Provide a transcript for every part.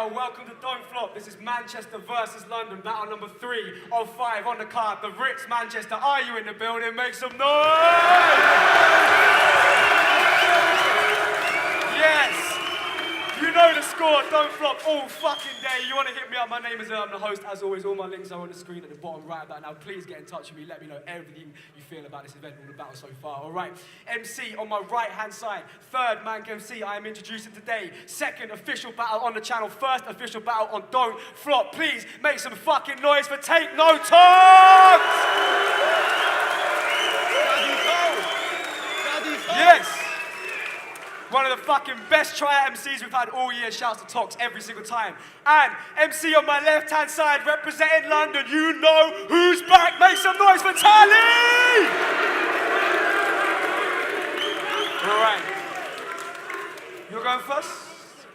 yo, welcome to Don't Flop. This is Manchester versus London, battle number 3 of 5 on the card. The Ritz Manchester, are you in the building? Make some noise! Yes! You know the score, Don't Flop all fucking day. You want to hit me up, my name is I'm the host. As always, all my links are on the screen at the bottom right about now. Please get in touch with me, let me know everything you feel about this event, all the battle so far. All right, MC on my right-hand side, third Mank MC I am introducing today. Second official battle on the channel, first official battle on Don't Flop. Please make some fucking noise for Take No TOX! Yes! One of the fucking best tryout MCs we've had all year. Shouts to TOX every single time. And MC on my left-hand side, representing London, you know who's back. Make some noise for TALI! All right. You're going first?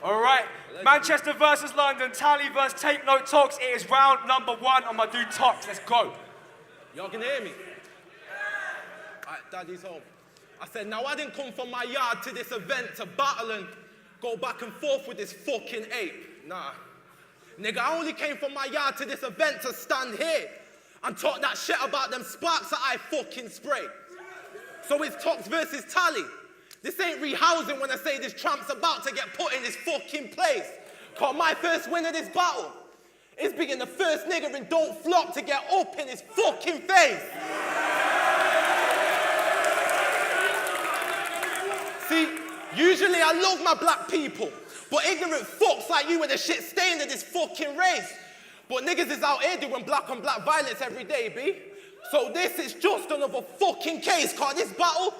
All right. Manchester versus London, TALI versus Take No TOX. It is round number 1 on my dude TOX. Let's go. Y'all can hear me? All right, Daddy's home. I said, now I didn't come from my yard to this event to battle and go back and forth with this fucking ape. Nah. Nigga, I only came from my yard to this event to stand here and talk that shit about them sparks that I fucking spray. So it's TOX versus TALI. This ain't rehousing when I say this tramp's about to get put in this fucking place. Cause my first win of this battle is being the first nigga in Don't Flop to get up in his fucking face. See, usually I love my black people, but ignorant fucks like you are the shit staying in this fucking race. But niggas is out here doing black on black violence every day, B. So this is just another fucking case, cause this battle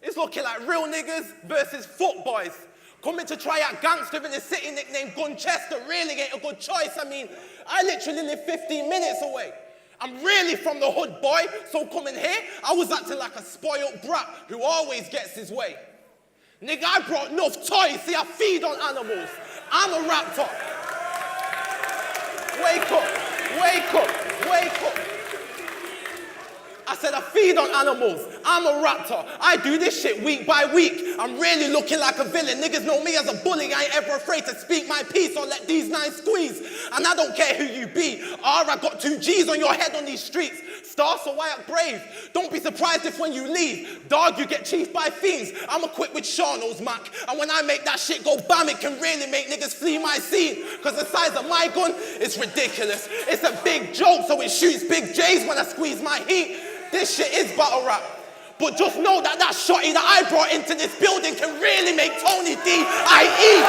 is looking like real niggas versus fuck boys. Coming to try out gangster in the city nicknamed Gunchester really ain't a good choice. I mean, I literally live 15 minutes away. I'm really from the hood, boy, so coming here, I was acting like a spoiled brat who always gets his way. Nigga, I brought enough toys, see, I feed on animals. I'm a raptor. Wake up, wake up, wake up. I said I feed on animals. I'm a raptor. I do this shit week by week. I'm really looking like a villain. Niggas know me as a bully. I ain't ever afraid to speak my piece or let these 9 squeeze. And I don't care who you be. I got 2 G's on your head on these streets. Star, so I act brave. Don't be surprised if when you leave, dog, you get chiefed by fiends. I'm equipped with Shawno's Mac. And when I make that shit go bam, it can really make niggas flee my scene. Cause the size of my gun is ridiculous. It's a big joke, so it shoots big J's when I squeeze my heat. This shit is battle rap. But just know that that shotty that I brought into this building can really make Tony D I.E.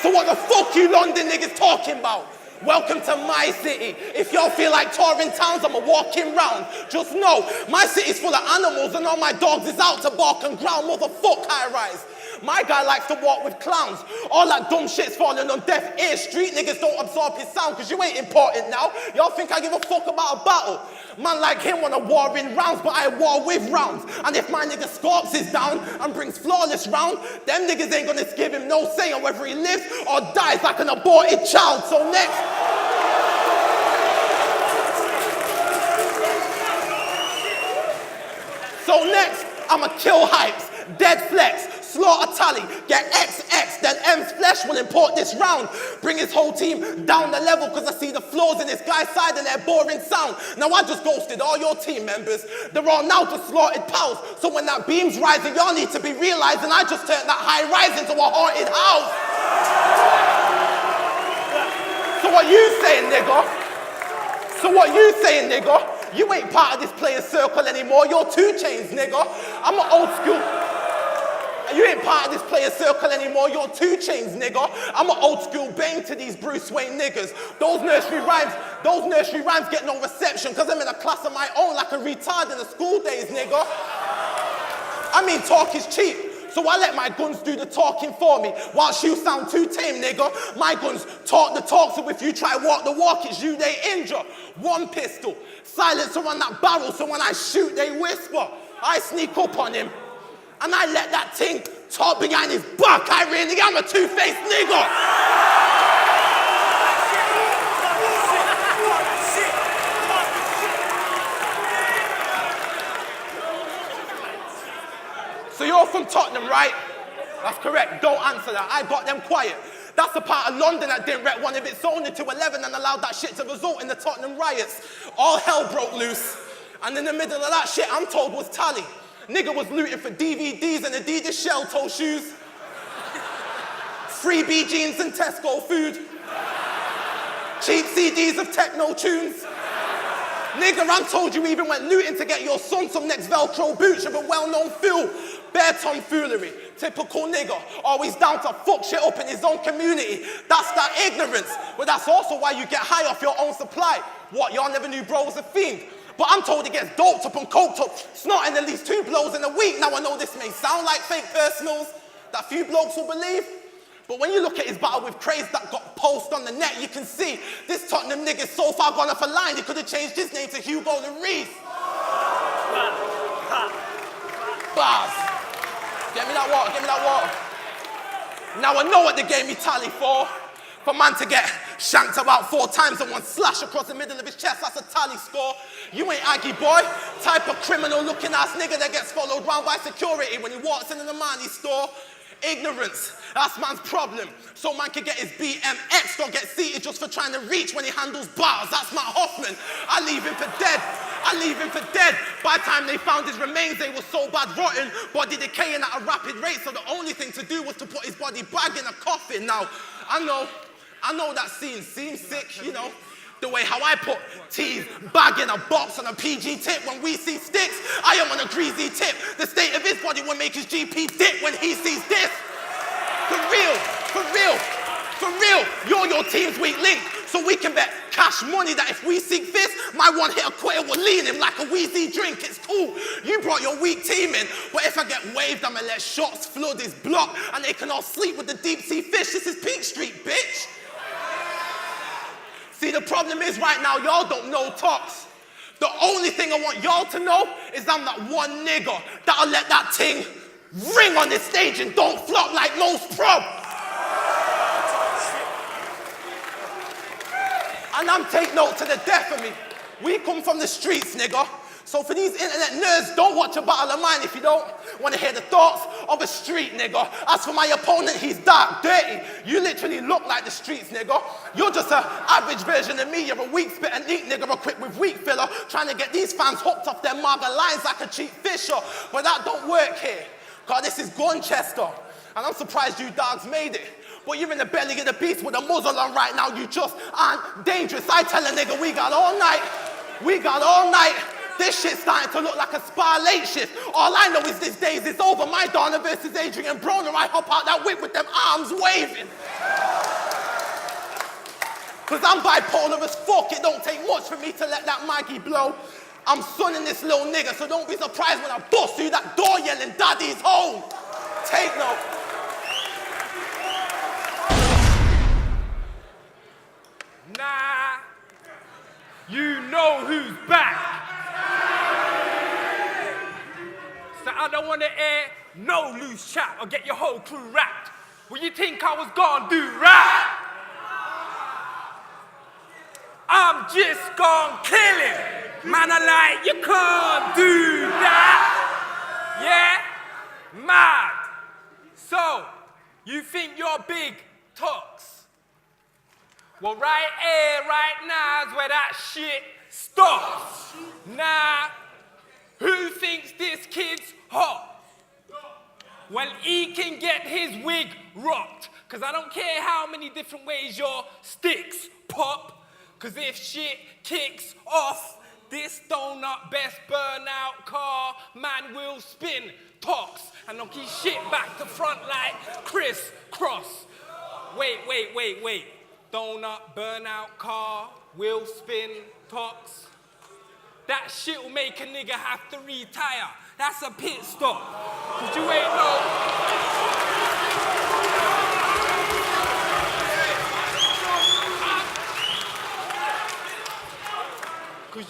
So what the fuck you London niggas talking about? Welcome to my city. If y'all feel like touring towns, I'm a walking round. Just know, my city's full of animals and all my dogs is out to bark and growl. Motherfuck high rise. My guy likes to walk with clowns. All that dumb shit's falling on deaf ears. Street niggas don't absorb his sound cause you ain't important now. Y'all think I give a fuck about a battle? Man like him wanna war in rounds, but I war with rounds. And if my nigga Scorps is down and brings flawless round, them niggas ain't gonna give him no say on whether he lives or dies like an aborted child. So next. So next, I'ma kill hypes, dead flex, slaughter TALI, get XX, then M's flesh will import this round. Bring his whole team down the level cause I see the flaws in this guy's side and their boring sound. Now I just ghosted all your team members. They're all now just slaughtered pals. So when that beam's rising, y'all need to be realizing I just turned that high rise into a haunted house. So what you saying, nigga? So what you saying, nigga? You ain't part of this playing circle anymore. You're 2 Chainz, nigga. I'm an old school. You ain't part of this player circle anymore. You're 2 Chainz, nigga. I'm an old school bang to these Bruce Wayne niggas. Those nursery rhymes get no reception because I'm in a class of my own like a retard in the school days, nigga. I mean, talk is cheap. So I let my guns do the talking for me. Whilst you sound too tame, nigga. My guns talk the talk, so if you try walk the walk, it's you they injure. 1 pistol, silencer on that barrel, so when I shoot, they whisper. I sneak up on him, and I let that thing talk behind his back. I really am a two-faced nigga. from Tottenham, right? That's correct. Don't answer that. I got them quiet. That's the part of London that didn't rep one of its own into 11 and allowed that shit to result in the Tottenham riots. All hell broke loose. And in the middle of that shit, I'm told was TALI. Nigga was looting for DVDs and Adidas shell toe shoes. 3B jeans and Tesco food. Cheap CDs of techno tunes. Nigga, I'm told you even went looting to get your son some next Velcro boots of a well-known fool. Bare tomfoolery. Typical nigga. Always down to fuck shit up in his own community. That's that ignorance. But that's also why you get high off your own supply. What, y'all never knew bro was a fiend? But I'm told he gets doped up and coked up, snorting at least 2 blows in a week. Now I know this may sound like fake personals that few blokes will believe. But when you look at his battle with Craze that got posted on the net, you can see this Tottenham nigga's so far gone off a line, he could have changed his name to Hugo Lloris. Bars. Get me that water, get me that water. Now I know what they gave me TALI for. For man to get shanked about 4 times and 1 slash across the middle of his chest, that's a TALI score. You ain't Aggie boy. Type of criminal looking ass nigga that gets followed round by security when he walks into the money store. Ignorance, that's man's problem. So man can get his BMX, don't get seated just for trying to reach when he handles bars. That's Matt Hoffman. I leave him for dead. I leave him for dead. By the time they found his remains, they were so bad rotten, body decaying at a rapid rate, so the only thing to do was to put his body back in a coffin. Now, I know that scene seems sick, you know. The way how I put T's bag in a box on a PG tip when we see sticks, I am on a greasy tip. The state of his body will make his GP dip when he sees this. For real, for real, for real, you're your team's weak link. So we can bet cash money that if we seek this, my one hit a quitter will lean him like a wheezy drink. It's cool, you brought your weak team in, but if I get waved, I'ma let shots flood his block and they can all sleep with the deep sea fish. This is Peak Street, bitch. See, the problem is right now, y'all don't know TOX. The only thing I want y'all to know is I'm that one nigga that'll let that thing ring on the stage and don't flop like most prob. And I'm take note to the death of me. We come from the streets, nigga. So for these internet nerds, don't watch a battle of mine if you don't want to hear the thoughts of a street nigga. As for my opponent, he's dark, dirty. You literally look like the streets, nigga. You're just an average version of me. You're a weak spit and neat nigga equipped with weak filler, trying to get these fans hooked off their marga lines like a cheap fisher. But that don't work here, cause this is Gunchester. And I'm surprised you dogs made it. But you're in the belly of the beast with a muzzle on right now. You just aren't dangerous. I tell a nigga we got all night. We got all night. This shit's starting to look like a spa late shift. All I know is this days is over. My Donna versus Adrian Broner. I hop out that whip with them arms waving. Cause I'm bipolar as fuck. It don't take much for me to let that Maggie blow. I'm sonning this little nigga, so don't be surprised when I bust through that door yelling, Daddy's home. Take note. Nah, you know who's back. So I don't want to air no loose chat or get your whole crew wrapped. What you think I was gonna do, rap? I'm just gonna kill him. Man, I like, you can't do that. Yeah? Mad. So, you think you're big, TOX? Well, right here, right now is where that shit stops. Now, who thinks this kid's hot? Well, he can get his wig rocked, cause I don't care how many different ways your sticks pop, cause if shit kicks off, this donut best burnout car man will spin TOX and knock his shit back to front like crisscross. Wait. Donut burnout car will spin TOX. That shit will make a nigga have to retire. That's a pit stop. Cause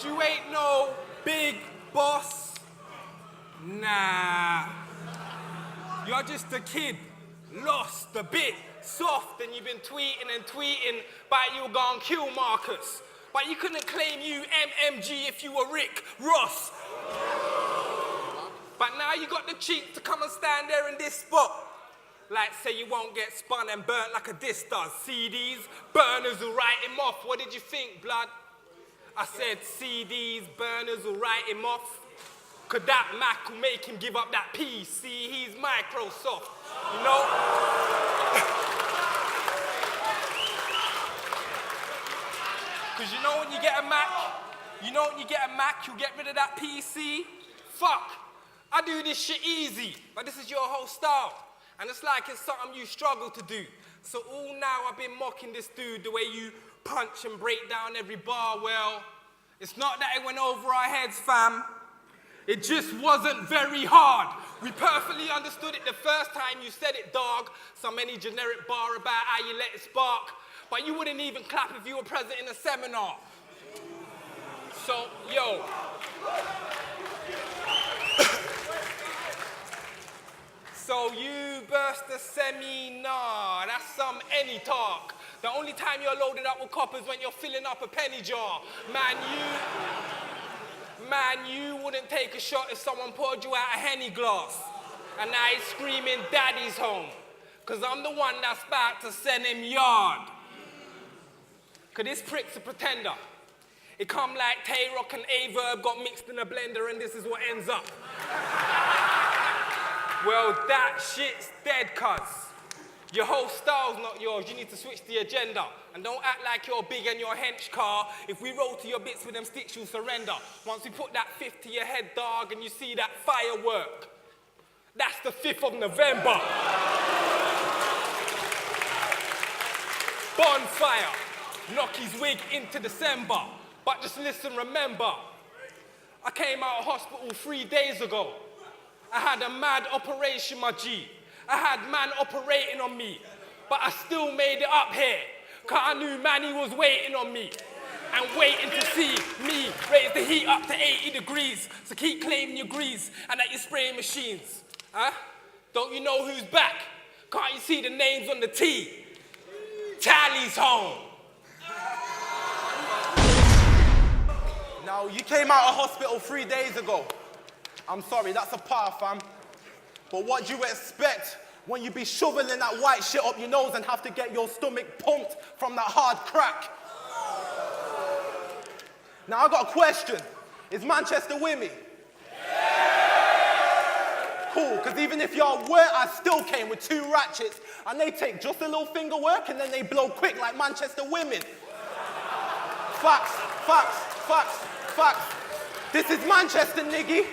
you ain't no big boss. Nah. You're just a kid, lost a bit, soft, and you've been tweeting about you were gonna kill Marcus. But you couldn't claim you MMG if you were Rick Ross. But now you got the cheek to come and stand there in this spot. Like say you won't get spun and burnt like a disc does. CDs, burners will write him off. What did you think, blood? I said CDs, burners will write him off. Could that Mac will make him give up that PC? He's Microsoft, you know? Because you know when you get a Mac, you get rid of that PC? Fuck, I do this shit easy, but this is your whole style. And it's like it's something you struggle to do. So all now I've been mocking this dude, the way you punch and break down every bar. Well, it's not that it went over our heads, fam. It just wasn't very hard. We perfectly understood it the first time you said it, dog. Some any generic bar about how you let it spark. But you wouldn't even clap if you were present in a seminar. So, yo. So you burst the seminar. That's some any talk. The only time you're loaded up with coppers when you're filling up a penny jar. Man, you wouldn't take a shot if someone poured you out a Henny glass. And now he's screaming, daddy's home. Because I'm the one that's about to send him yard. Because this prick's a pretender. It come like Tay-Rock and A-Verb got mixed in a blender and this is what ends up. Well, that shit's dead, cuz. Your whole style's not yours. You need to switch the agenda. And don't act like you're big and your hench car. If we roll to your bits with them sticks, you'll surrender. Once we put that 5th to your head, dog, and you see that firework, that's the 5th of November. Bonfire. Knock his wig into December. But just listen, remember, I came out of hospital 3 days ago. I had a mad operation, my G. I had man operating on me, but I still made it up here, cause I knew Manny was waiting on me and waiting to see me raise the heat up to 80 degrees. So keep claiming your grease and that your spraying machines. Huh? Don't you know who's back? Can't you see the names on the T? TALI's home. Now, you came out of hospital 3 days ago. I'm sorry, that's a par, fam. But what do you expect when you be shoveling that white shit up your nose and have to get your stomach pumped from that hard crack? Now, I got a question. Is Manchester with me? Cool, because even if y'all weren't, I still came with 2 ratchets and they take just a little finger work and then they blow quick like Manchester women. Facts, facts, facts, facts. This is Manchester, niggy.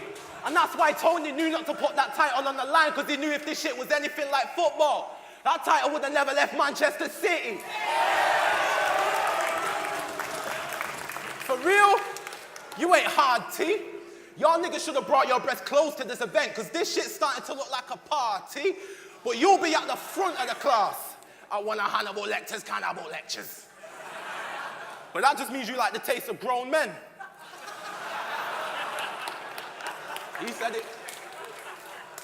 And that's why Tony knew not to put that title on the line, because he knew if this shit was anything like football, that title would have never left Manchester City. For real, you ain't hard, T. Y'all niggas should have brought your breath close to this event, because this shit's starting to look like a party, but you'll be at the front of the class at one of Hannibal Lecter's cannibal lectures. But that just means you like the taste of grown men. He said it.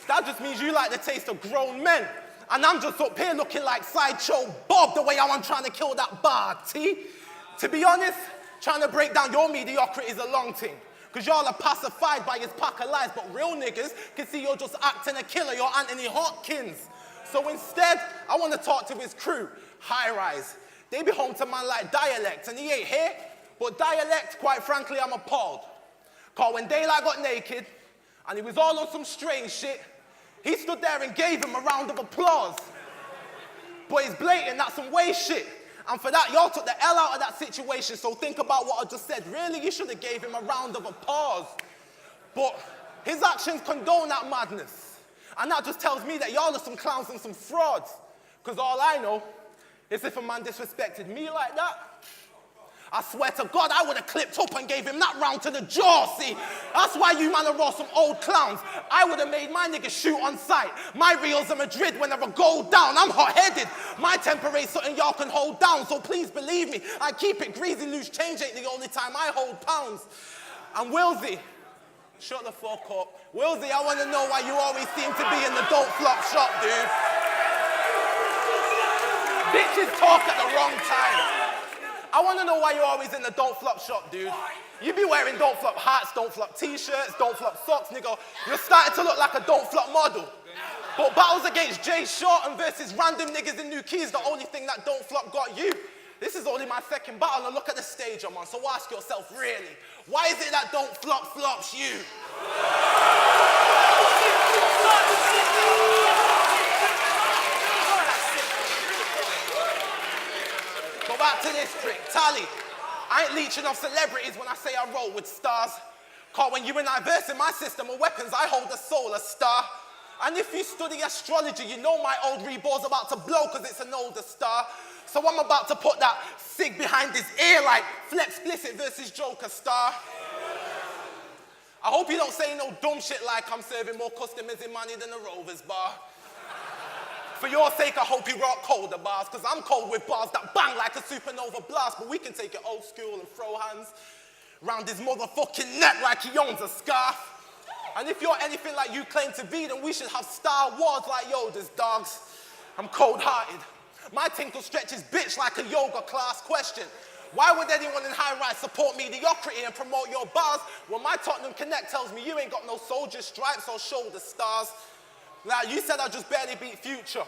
That just means you like the taste of grown men. And I'm just up here looking like Sideshow Bob the way I'm trying to kill that bar, T. To be honest, trying to break down your mediocrity is a long thing. Because y'all are pacified by his pack of lies, but real niggas can see you're just acting a killer, you're Anthony Hopkins. So instead, I want to talk to his crew, High Rise. They be home to man like Dialect, and he ain't here. But Dialect, quite frankly, I'm appalled. Cause when Daylight got naked, and he was all on some strange shit, he stood there and gave him a round of applause. But it's blatant, that's some waste shit. And for that, y'all took the L out of that situation, so think about what I just said. Really, you should have gave him a round of applause. But his actions condone that madness. And that just tells me that y'all are some clowns and some frauds. Because all I know is if a man disrespected me like that, I swear to God, I would have clipped up and gave him that round to the jaw, see? That's why you man are all some old clowns. I would have made my niggas shoot on sight. My reels are Madrid whenever go down. I'm hot-headed. My temper ain't something y'all can hold down, so please believe me. I keep it greasy, loose change ain't the only time I hold pounds. And Wilsey, shut the fuck up. Wilsey, I want to know why you always seem to be in the don't flop shop, dude. Bitches talk at the wrong time. I want to know why you're always in the don't flop shop, dude. You be wearing don't flop hats, don't flop t-shirts, don't flop socks, nigga. You're starting to look like a don't flop model. But battles against Jay Shorten versus random niggas in New Keys, the only thing that don't flop got you. This is only my second battle, and look at the stage I'm on, so ask yourself, really, why is it that don't flop flops you? Go back to this trick, TALI. I ain't leeching off celebrities when I say I roll with stars. Cause when you and I verse in my system of weapons, I hold a soul, a star. And if you study astrology, you know my old reborn's about to blow cause it's an older star. So I'm about to put that sig behind his ear like Flex Explicit versus Joker star. I hope you don't say no dumb shit like I'm serving more customers in money than a Rovers bar. For your sake, I hope you rock colder bars, cause I'm cold with bars that bang like a supernova blast, but we can take it old school and throw hands round his motherfucking neck like he owns a scarf. And if you're anything like you claim to be, then we should have Star Wars like Yoda's dogs. I'm cold-hearted. My tinkle stretches bitch like a yoga class. Question, why would anyone in high rise support mediocrity and promote your bars when my Tottenham Connect tells me you ain't got no soldier stripes or shoulder stars? Now, you said I just barely beat Future.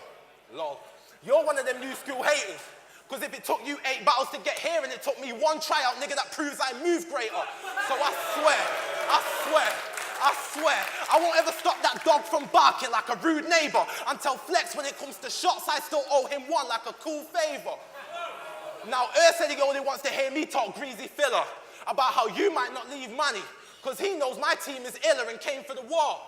Lol. You're one of them new school haters. Because if it took you 8 battles to get here and it took me 1 tryout, nigga, that proves I move greater. So I swear, I won't ever stop that dog from barking like a rude neighbor. Until Flex, when it comes to shots, I still owe him one like a cool favor. Now, said he only wants to hear me talk greasy filler about how you might not leave money, because he knows my team is iller and came for the war.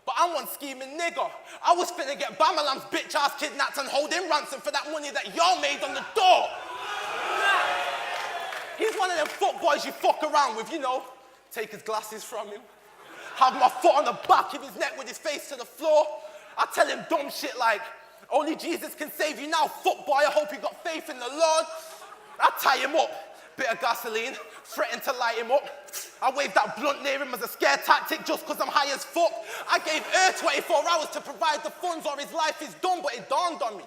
But I'm one scheming nigga. I was finna get Bamalam's bitch ass kidnapped and hold him ransom for that money that y'all made on the door. He's one of them fuck boys you fuck around with, you know. Take his glasses from him. Have my foot on the back of his neck with his face to the floor. I tell him dumb shit like, only Jesus can save you now, fuck boy. I hope you got faith in the Lord. I tie him up. Bit of gasoline, threatened to light him up. I waved that blunt near him as a scare tactic just cause I'm high as fuck. I gave 24 hours to provide the funds or his life is done, but it dawned on me.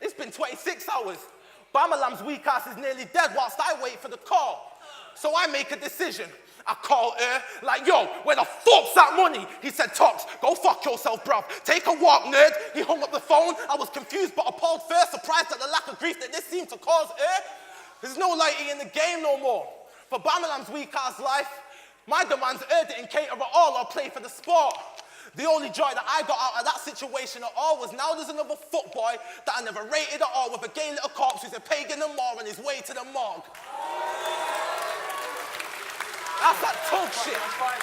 It's been 26 hours. Bamalam's weak ass is nearly dead whilst I wait for the call. So I make a decision. I call like, yo, where the fuck's that money? He said, TOX, go fuck yourself, bruv. Take a walk, nerd. He hung up the phone. I was confused but appalled first, surprised at the lack of grief that this seemed to cause There's no lighting in the game no more. For Bamalam's weak-ass life, my demands didn't cater at all or play for the sport. The only joy that I got out of that situation at all was now there's another footboy that I never rated at all with a gay little corpse who's a pagan and more on his way to the morgue. That's that tug shit. That's fine.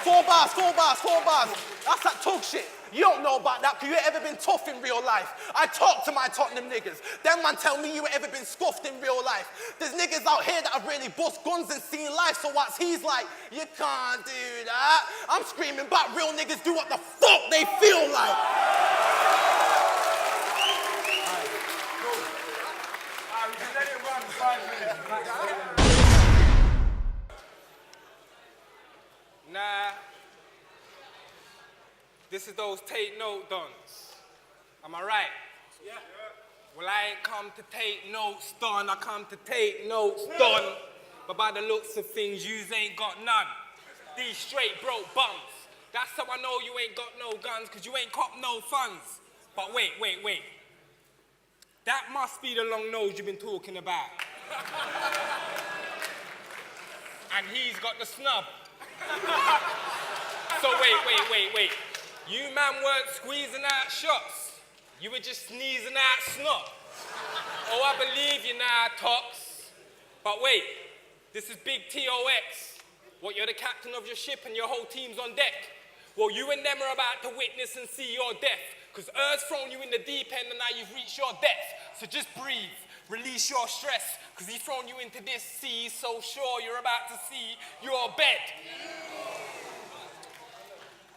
4 bars. That's that tug shit. You don't know about that because you ain't ever been tough in real life. I talk to my Tottenham niggas. Them man tell me you ain't ever been scuffed in real life. There's niggas out here that have really bust guns and seen life, so what's he's like, you can't do that. I'm screaming back, real niggas do what the fuck they feel like. Alright, we can let it run 5 minutes. Nah. This is those take note dons. Am I right? Yeah. Well, I ain't come to take notes done, I come to take notes done. But by the looks of things, yous ain't got none. These straight broke bums. That's how I know you ain't got no guns, cause you ain't cop no funds. But wait. That must be the long nose you've been talking about. And he's got the snub. So wait. You man weren't squeezing out shots. You were just sneezing out snot. Oh, I believe you now, TOX. But wait, this is big TOX. What, you're the captain of your ship and your whole team's on deck? Well, you and them are about to witness and see your death, because Earth's thrown you in the deep end and now you've reached your depth. So just breathe, release your stress, because he's thrown you into this sea so sure you're about to see your bed.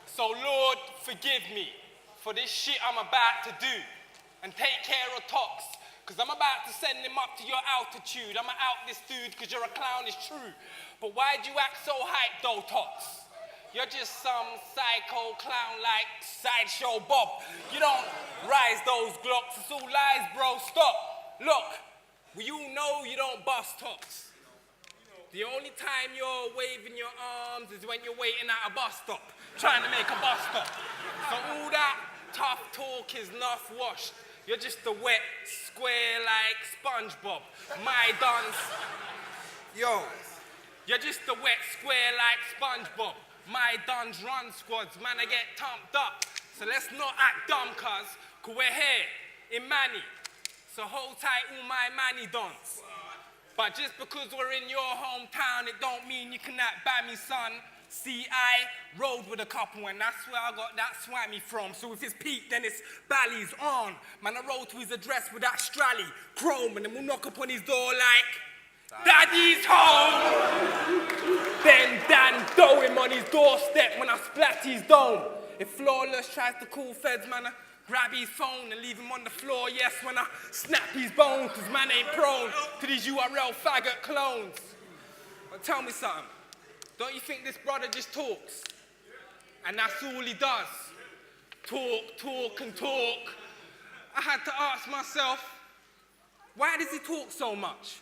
So Lord, forgive me for this shit I'm about to do, and take care of TOX, because I'm about to send him up to your altitude. I'ma out this dude because you're a clown, is true. But why'd you act so hyped though, TOX? You're just some psycho clown like Sideshow Bob. You don't rise those glocks, it's all lies, bro, stop. Look, We all know you don't bust TOX. The only time you're waving your arms is when you're waiting at a bus stop, trying to make a bus stop. So all that tough talk is enough washed. You're just a wet square like SpongeBob. My dons. Yo. You're just a wet square like SpongeBob. My dons run squads, man, I get thumped up. So let's not act dumb, cuz we're here in Manny. So hold tight all my Manny dons. But just because we're in your hometown, it don't mean you can act by me, son. See, I rode with a couple and that's where I got that swammy from. So if it's Pete, then it's Bally's on. Man, I rode to his address with that strally, chrome, and then we'll knock upon his door like, Daddy's home! Then Dan throw him on his doorstep when I splat his dome. If Flawless tries to call feds, man, I grab his phone and leave him on the floor, yes, when I snap his bones, cause man ain't prone to these URL faggot clones. But tell me something, don't you think this brother just talks? And that's all he does. Talk, talk, and talk. I had to ask myself, why does he talk so much?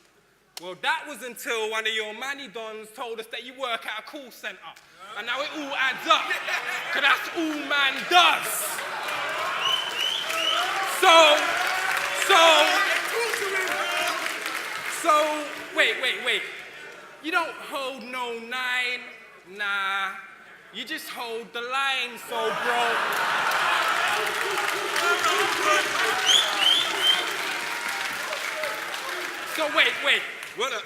Well, that was until one of your Manny dons told us that you work at a call center. And now it all adds up, cause that's all man does. So, wait. You don't hold no 9, nah. You just hold the line, so bro. So wait. What up?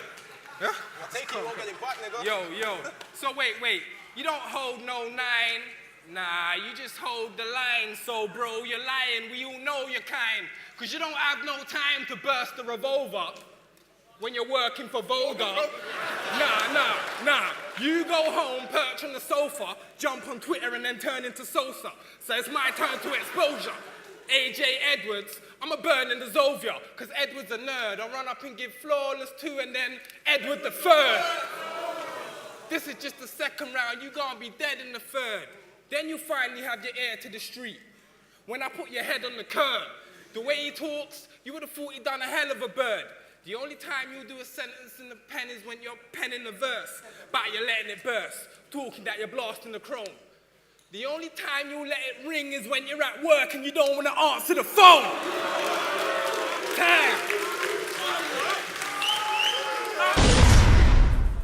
Huh? Take it, won't get it back, nigga. Yo. So wait. You don't hold no 9. Nah, you just hold the line, so bro, you're lying. We all know you're kind. Cause you don't have no time to burst a revolver when you're working for Volga. Nah. You go home, perch on the sofa, jump on Twitter and then turn into Sosa. So it's my turn to exposure. AJ Edwards, I'ma burn in the Zovia, cause Edward's a nerd. I'll run up and give Flawless 2 and then Edward the 3rd. This is just the second round, you gonna be dead in the 3rd. Then you finally have your ear to the street. When I put your head on the curb, the way he talks, you would have thought he'd done a hell of a bird. The only time you'll do a sentence in the pen is when you're penning the verse, but you're letting it burst, talking that you're blasting the chrome. The only time you'll let it ring is when you're at work and you don't want to answer the phone. Time.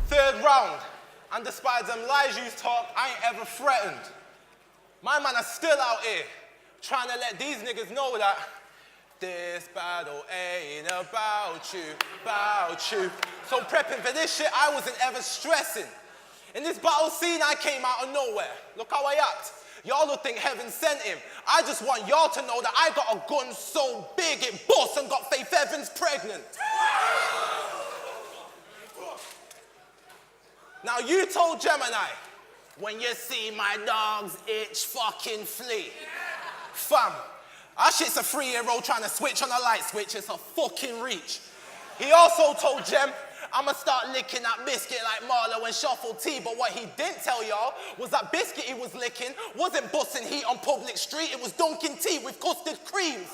3rd round, and despite them lies you talk, I ain't ever threatened. My man are still out here, trying to let these niggas know that this battle ain't about you. So prepping for this shit, I wasn't ever stressing. In this battle scene, I came out of nowhere. Look how I act. Y'all would think heaven sent him. I just want y'all to know that I got a gun so big it busts and got Faith Evans pregnant. Now you told Gemini, when you see my dog's itch, fucking flee. Fam, that shit's a 3-year-old trying to switch on a light switch. It's a fucking reach. He also told Gem, I'ma start licking that biscuit like Marlo and Shuffle Tea. But what he didn't tell y'all was that biscuit he was licking wasn't busting heat on public street. It was dunking tea with custard creams.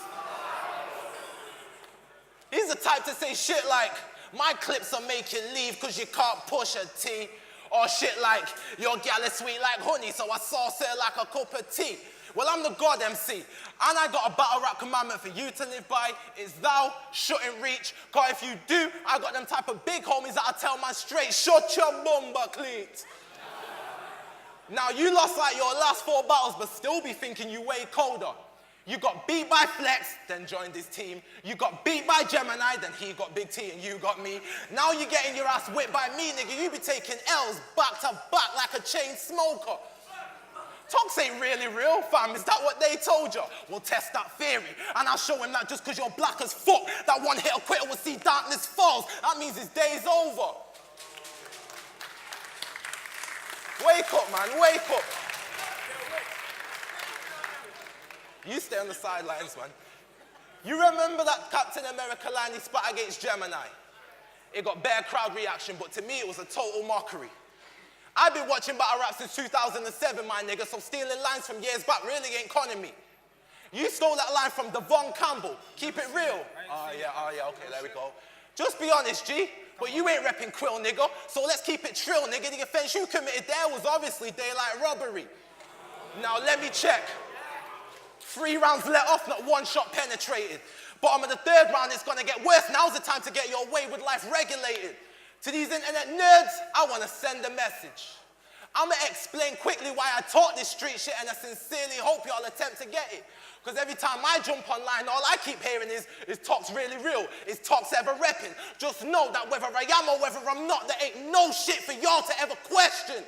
He's the type to say shit like, my clips are making leave cause you can't push a tea. Or shit like, your gal is sweet like honey, so I sauce her like a cup of tea. Well, I'm the God MC, and I got a battle rap commandment for you to live by. It's thou shouldn't reach, cause if you do, I got them type of big homies that I tell man straight, shut your bumper cleat. Now, you lost like your last 4 battles, but still be thinking you way colder. You got beat by Flex, then joined his team. You got beat by Gemini, then he got Big T and you got me. Now you're getting your ass whipped by me, nigga. You be taking L's back to back like a chain smoker. TOX ain't really real, fam. Is that what they told you? We'll test that theory. And I'll show him that just because you're black as fuck, that one hit a quitter will see darkness falls. That means his day's over. Wake up, man, wake up. You stay on the sidelines, man. You remember that Captain America line he spat against Gemini? It got bare crowd reaction, but to me it was a total mockery. I've been watching battle rap since 2007, my nigga, so stealing lines from years back really ain't conning me. You stole that line from Devon Campbell. Keep it real. Oh yeah, okay, there we go. Just be honest, G. But you ain't repping Quill, nigga. So let's keep it trill, nigga. The offense you committed there was obviously daylight robbery. Now let me check. 3 rounds let off, not 1 shot penetrated. Bottom of the 3rd round, it's gonna get worse. Now's the time to get your way with life regulated. To these internet nerds, I wanna send a message. I'ma explain quickly why I taught this street shit, and I sincerely hope y'all attempt to get it. Because every time I jump online, all I keep hearing is TOX really real? Is TOX ever repping? Just know that whether I am or whether I'm not, there ain't no shit for y'all to ever question.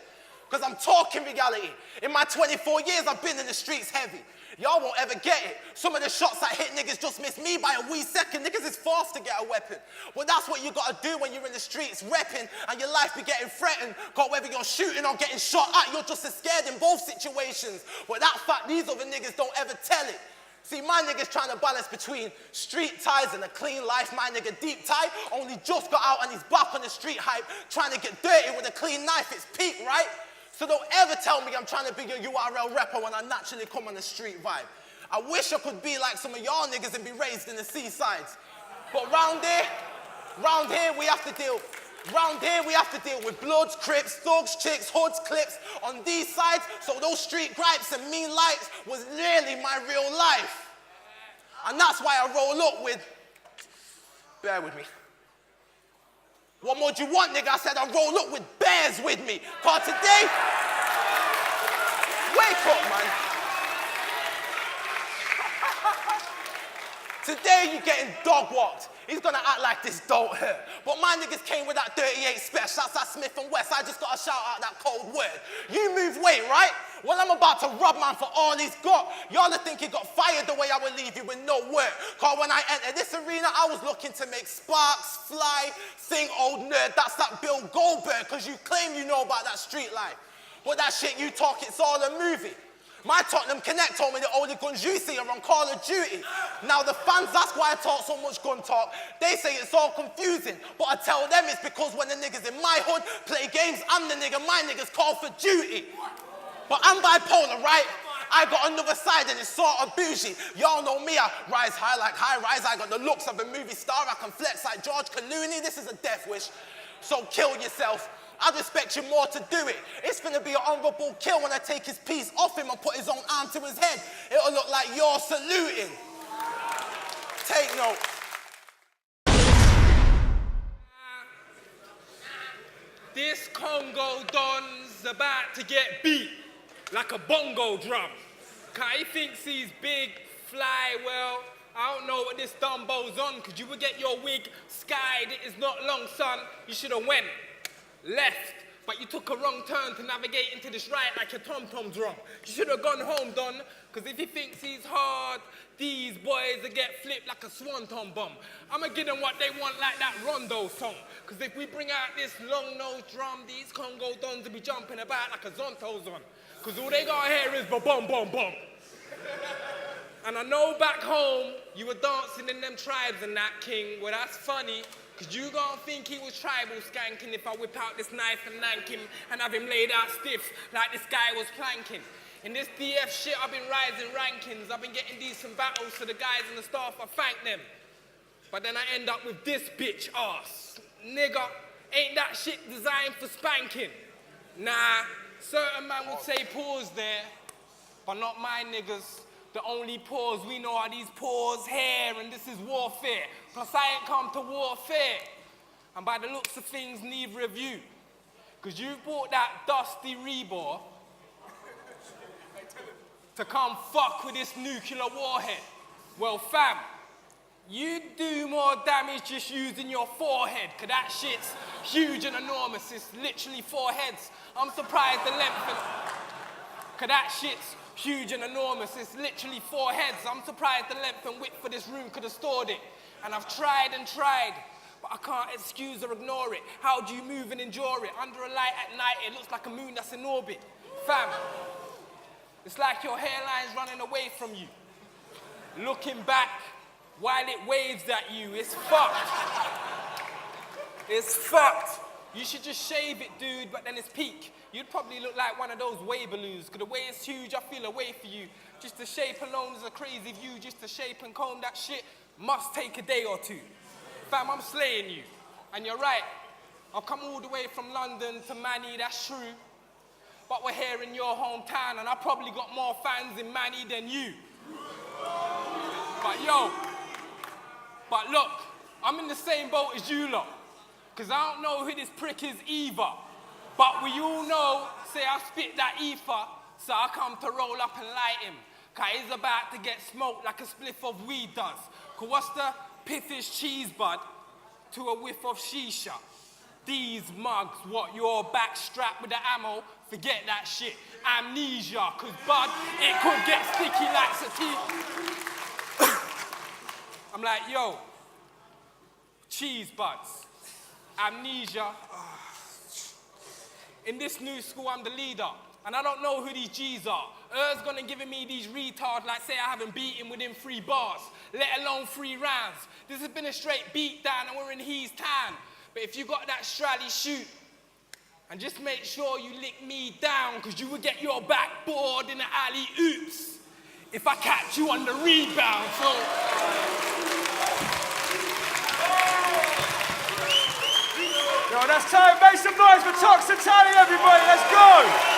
Because I'm talking reality. In my 24 years, I've been in the streets heavy. Y'all won't ever get it. Some of the shots I hit niggas just missed me by a wee second. Niggas is fast to get a weapon. But that's what you gotta do when you're in the streets repping and your life be getting threatened. Cause whether you're shooting or getting shot at, you're just as scared in both situations. But that fact, these other niggas don't ever tell it. See, my nigga's trying to balance between street ties and a clean life. My nigga deep tie only just got out and he's back on the street hype, trying to get dirty with a clean knife. It's peak, right? So don't ever tell me I'm trying to be a URL rapper when I naturally come on the street vibe. I wish I could be like some of y'all niggas and be raised in the seasides. But round here we have to deal with Bloods, Crips, Thugs, Chicks, Hoods, Clips on these sides. So those street gripes and mean lights was really my real life. And that's why I roll up with, bear with me. What more do you want, nigga? I said I roll up with bears with me. Cause today, wake up, man. Today you're getting dog walked. He's gonna act like this don't hurt. But my niggas came with that 38 special. That's that Smith and West. I just gotta shout out that cold word. You move weight, right? Well, I'm about to rub man for all he's got. Y'all think he got fired the way I would leave you with no work. Cause when I entered this arena, I was looking to make sparks fly. Sing old nerd, that's that Bill Goldberg. Cause you claim you know about that street life. But that shit you talk, it's all a movie. My Tottenham Connect told me the only guns you see are on Call of Duty. Now the fans, that's why I talk so much gun talk. They say it's all confusing, but I tell them it's because when the niggas in my hood play games, I'm the nigga, my niggas call for duty. But I'm bipolar, right? I got another side and it's sort of bougie. Y'all know me, I rise high like high rise. I got the looks of a movie star. I can flex like George Clooney. This is a death wish, so kill yourself. I'd expect you more to do it. It's gonna be an honorable kill when I take his piece off him and put his own arm to his head. It'll look like you're saluting. Take note. This Congo Don's about to get beat like a bongo drum. Cause he thinks he's big, fly well. I don't know what this Dumbo's on, cause you would get your wig skied. It is not long, son. You should have went left, but you took a wrong turn to navigate into this right like your tom-tom's wrong. You should have gone home, Don, because if he thinks he's hard, these boys will get flipped like a swanton bomb. I'ma give them what they want like that Rondo song, because if we bring out this long-nosed drum, these Congo Dons will be jumping about like a Zonto's on, because all they got here is ba-bum-bum-bum. And I know back home, you were dancing in them tribes and that, King. Well, that's funny, because you gonna think he was tribal skanking if I whip out this knife and nank him and have him laid out stiff like this guy was planking. In this DF shit, I've been rising rankings. I've been getting decent battles, so the guys and the staff, I thank them. But then I end up with this bitch ass. Nigga, ain't that shit designed for spanking? Nah, certain man would say pause there, but not my niggas. The only pause we know are these pause here, and this is warfare. Plus I ain't come to warfare. And by the looks of things, neither of you. Because you bought that dusty Rebor to come fuck with this nuclear warhead. Well, fam, you do more damage just using your forehead, because that shit's huge and enormous. It's literally 4 heads. I'm surprised the length of... Because that shit's huge and enormous. It's literally 4 heads. I'm surprised the length and width for this room could have stored it. And I've tried and tried, but I can't excuse or ignore it. How do you move and endure it? Under a light at night, it looks like a moon that's in orbit. Fam, it's like your hairline's running away from you. Looking back while it waves at you. It's fucked. It's fucked. You should just shave it, dude, but then it's peak. You'd probably look like one of those way balloons, because the way it's huge, I feel a way for you. Just the shape alone is a crazy view. Just to shape and comb that shit must take a day or two. Fam, I'm slaying you. And you're right. I've come all the way from London to Manny, that's true. But we're here in your hometown, and I probably got more fans in Manny than you. But look, I'm in the same boat as you lot. Because I don't know who this prick is either. But we all know, say I spit that ether, so I come to roll up and light him. Cause he's about to get smoked like a spliff of weed does. Cause what's the piffish cheese bud to a whiff of shisha? These mugs, what, you're back strapped with the ammo? Forget that shit. Amnesia, cause bud, it could get sticky like sativa. I'm like, yo, cheese buds, amnesia. In this new school, I'm the leader, and I don't know who these G's are. Er's gonna giving me these retards like say I haven't beaten within 3 bars, let alone 3 rounds. This has been a straight beat down and we're in his town. But if you got that strally, shoot. And just make sure you lick me down, cause you will get your back bored in the alley oops if I catch you on the rebound, so. Yo, that's time. Make some noise for TOX and TALI, everybody. Let's go.